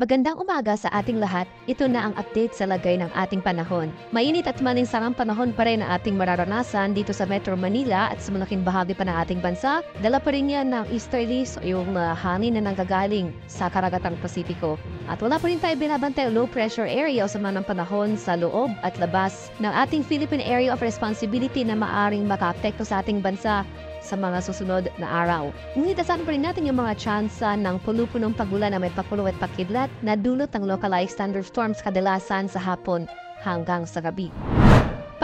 Magandang umaga sa ating lahat. Ito na ang update sa lagay ng ating panahon. Mainit at malinsangang panahon pa rin ang ating mararanasan dito sa Metro Manila at sa malaking bahagi pa ng ating bansa. Dala pa rin yan ng easterlies o yung hangin na nanggagaling sa karagatang Pasipiko. At wala pa rin tayo binabantay low pressure area o sama ng panahon sa loob at labas ng ating Philippine Area of Responsibility na maaring makaapekto sa ating bansa sa mga susunod na araw. Ngunit asahan pa rin natin yung mga tsansa ng pulupunong pagulan na may pakulo at pakidlat na dulot ng localized thunderstorms kadalasan sa hapon hanggang sa gabi.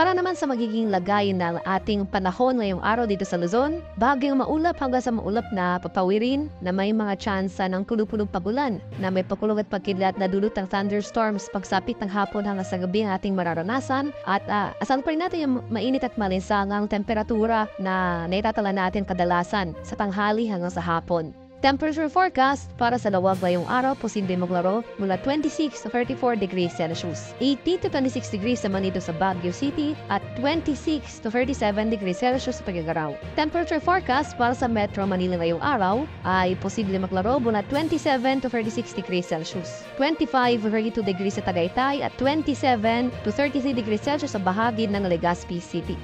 Para naman sa magiging lagay ng ating panahon ngayong araw dito sa Luzon, bahagyang maulap hanggang sa maulap na papawirin na may mga tsansa ng pulupunong pagulan na may pakulong at pagkidlat na dulot ng thunderstorms pagsapit ng hapon hanggang sa gabi ang ating mararanasan at asahan pa rin natin yung mainit at malinsangang temperatura na naitatala natin kadalasan sa tanghali hanggang sa hapon. Temperature forecast para sa lawag ngayong araw, posible maglaro mula 26 to 34 degrees Celsius. 18 to 26 degrees naman dito sa Baguio City at 26 to 37 degrees Celsius sa Pagigaraw. Temperature forecast para sa Metro Manila ngayong araw ay posible maglaro mula 27 to 36 degrees Celsius. 25 to 32 degrees sa Tagaytay at 27 to 33 degrees Celsius sa bahagi ng Legazpi City.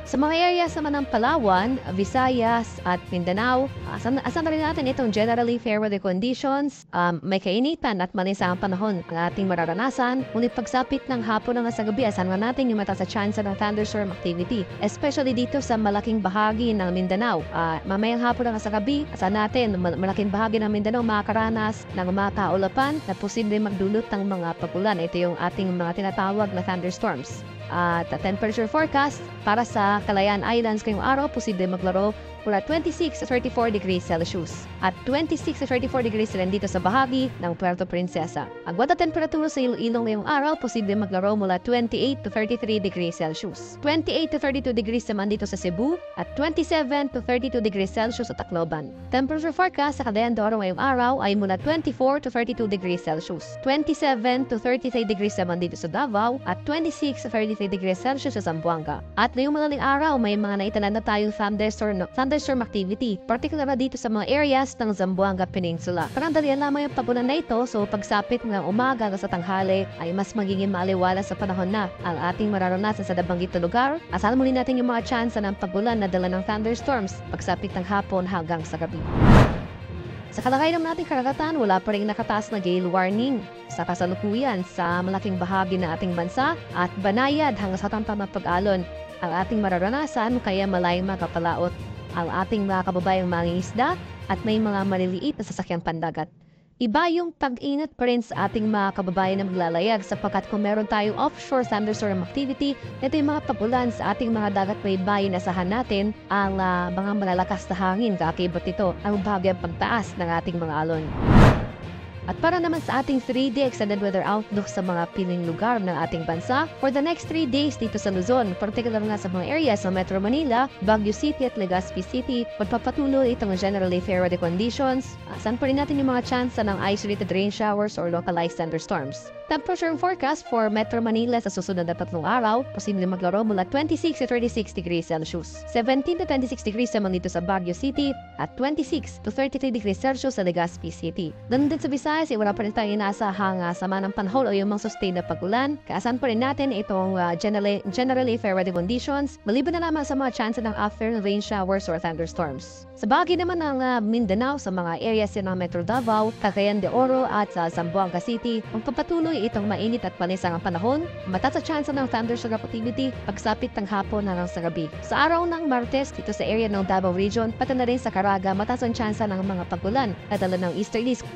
Sa mga areas naman ng Palawan, Visayas at Mindanao, asan na rin natin itong generally fair weather conditions, may kainitan at malinsangang panahon ang ating mararanasan, ngunit pagsapit ng hapon hanggang sa gabi, asan natin yung mataas na chance ng thunderstorm activity, especially dito sa malaking bahagi ng Mindanao. Mamayang hapon hanggang sa gabi, asan natin malaking bahagi ng Mindanao makakaranas ng mga kaulapan na posible magdulot ng mga pagulan. Ito yung ating mga tinatawag na thunderstorms. At temperature forecast para sa Calayan Islands ngayong araw, posible maglaro mula 26 to 34 degrees Celsius at 26 to 34 degrees rin dito sa bahagi ng Puerto Princesa. Agwat na temperatura sa Iloilo ngayong araw, posible maglaro mula 28 to 33 degrees Celsius. 28 to 32 degrees naman dito sa Cebu at 27 to 32 degrees Celsius sa Tacloban. Temperature forecast sa Cagayan de Oro ngayong araw ay mula 24 to 32 degrees Celsius. 27 to 33 degrees naman dito sa Davao at 26 to 33 degrees Celsius sa Zamboanga. At ngayong madaling araw, may mga naitanan na tayong thunderstorm activity, particular na dito sa mga areas ng Zamboanga Peninsula. Parandalian lamang yung pagulan na ito, so pagsapit ng umaga sa tanghali ay mas magiging maaliwala sa panahon na ang ating mararanasan sa nabanggit na lugar. Asahan muli natin yung mga tsansa ng pagulan na dala ng thunderstorms pagsapit ng hapon hanggang sa gabi. Sa kalagayan ng ating karagatan, wala pa rin nakataas na gale warning sa kasalukuyan sa malaking bahagi ng ating bansa at banayad hanggang sa tamtamang pag-alon ang ating mararanasan kaya malayong makapalaot ang ating mga kababayang mangingisda at may mga maliliit na sasakyang pandagat. Iba yung pag-ingat pa rin sa ating mga kababayan na maglalayag sapagkat kung meron tayong offshore thunderstorm activity, ito yung mga pagulan sa ating mga dagat may bayan asahan natin ang mga malalakas na hangin kakibot ito ang bahagyang pagtaas ng ating mga alon. At para naman sa ating 3-day extended weather outlook sa mga piling lugar ng ating bansa, for the next 3 days dito sa Luzon, particular nga sa mga areas ng Metro Manila, Baguio City at Legazpi City, magpapatuloy itong generally fair weather conditions. Asan pa rin natin yung mga chance ng isolated rain showers or localized thunderstorms. Temperature forecast for Metro Manila sa susunod na 3 araw, posibleng maglaro mula 26 to 36 degrees Celsius. 17 to 26 degrees naman dito sa Baguio City at 26 to 33 degrees Celsius sa Legazpi City. Doon din sa Visayas, wala pa rin tayong inasahang sama ng panahon o yung mga sustained na pagulan. Kaasan pa rin natin itong generally fair weather conditions, maliban na lamang sa mga chance ng after rain showers or thunderstorms. Sa bahagi naman ng Mindanao, sa mga areas ng Metro Davao, Cagayan de Oro at sa Zamboanga City, magpapatuloy itong mainit at malinsangang panahon, mataas sa chance ng thunderstorm activity pagsapit ng hapon hanggang sa gabi. Sa araw ng Martes, dito sa area ng Davao Region, pati na rin sa Caraga, mataas ang chance ng mga pagulan at dala ng easterlies.